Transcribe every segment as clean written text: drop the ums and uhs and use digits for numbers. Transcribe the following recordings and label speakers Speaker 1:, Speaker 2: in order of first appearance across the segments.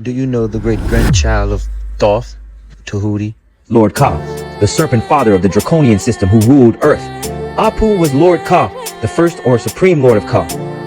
Speaker 1: Do you know the great-grandchild of Thoth, Tahuti?
Speaker 2: Lord Ka, the serpent father of the Draconian system who ruled Earth. Ahpu was Lord Ka, the first or supreme Lord of Ka,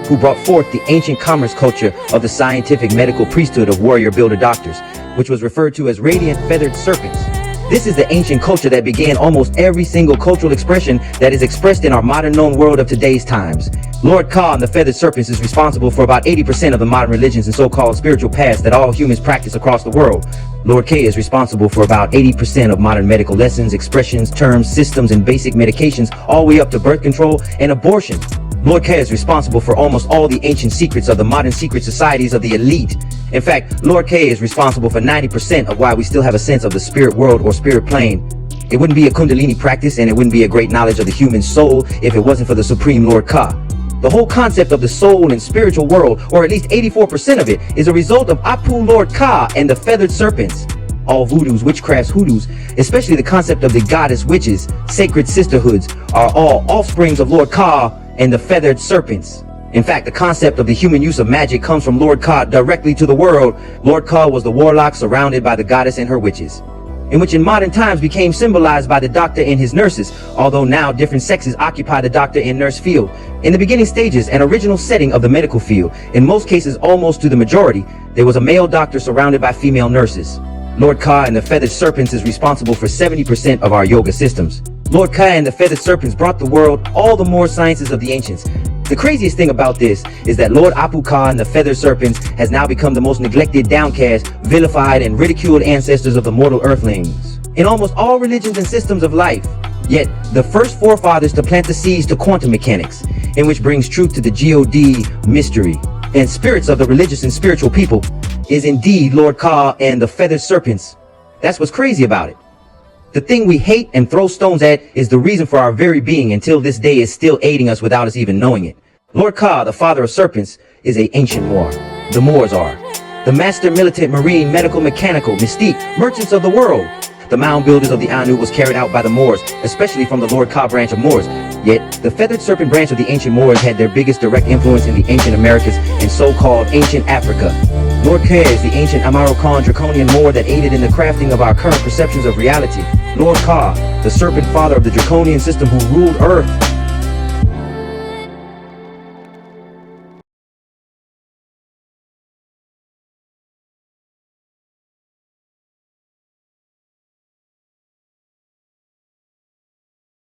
Speaker 2: who brought forth the ancient commerce culture of the scientific medical priesthood of warrior builder doctors, which was referred to as Radiant Feathered Serpents. This is the ancient culture that began almost every single cultural expression that is expressed in our modern known world of today's times. Lord Ka and the Feathered Serpents is responsible for about 80% of the modern religions and so-called spiritual paths that all humans practice across the world. Lord K is responsible for about 80% of modern medical lessons, expressions, terms, systems, and basic medications, all the way up to birth control and abortion. Lord K is responsible for almost all the ancient secrets of the modern secret societies of the elite. In fact, Lord K is responsible for 90% of why we still have a sense of the spirit world or spirit plane. It wouldn't be a Kundalini practice and it wouldn't be a great knowledge of the human soul if it wasn't for the supreme Lord Ka. The whole concept of the soul and spiritual world, or at least 84% of it, is a result of Ahpu Lord Ka and the Feathered Serpents. All voodoos, witchcrafts, hoodoos, especially the concept of the goddess witches, sacred sisterhoods, are all offsprings of Lord Ka and the Feathered Serpents. In fact, the concept of the human use of magic comes from Lord Ka directly to the world. Lord Ka was the warlock surrounded by the goddess and her witches, in which in modern times became symbolized by the doctor and his nurses, although now different sexes occupy the doctor and nurse field. In the beginning stages and original setting of the medical field, in most cases almost to the majority, there was a male doctor surrounded by female nurses. Lord Ka and the Feathered Serpents is responsible for 70% of our yoga systems. Lord Ka and the Feathered Serpents brought the world all the more sciences of the ancients. The craziest thing about this is that Lord Ahpu Ka and the Feathered Serpents has now become the most neglected, downcast, vilified, and ridiculed ancestors of the mortal earthlings in almost all religions and systems of life. Yet, the first forefathers to plant the seeds to quantum mechanics, in which brings truth to the God mystery and spirits of the religious and spiritual people, is indeed Lord Ka and the Feathered Serpents. That's what's crazy about it. The thing we hate and throw stones at is the reason for our very being until this day is still aiding us without us even knowing it. Lord Ka, the father of serpents, is an ancient Moor. The Moors are the master militant, marine, medical, mechanical, mystique, merchants of the world. The mound builders of the Anu was carried out by the Moors, especially from the Lord Ka branch of Moors. Yet, the Feathered Serpent branch of the ancient Moors had their biggest direct influence in the ancient Americas and so-called ancient Africa. Lord Ka is the ancient Amarokan Draconian Moor that aided in the crafting of our current perceptions of reality. Lord Ka, the serpent father of the Draconian system who ruled Earth,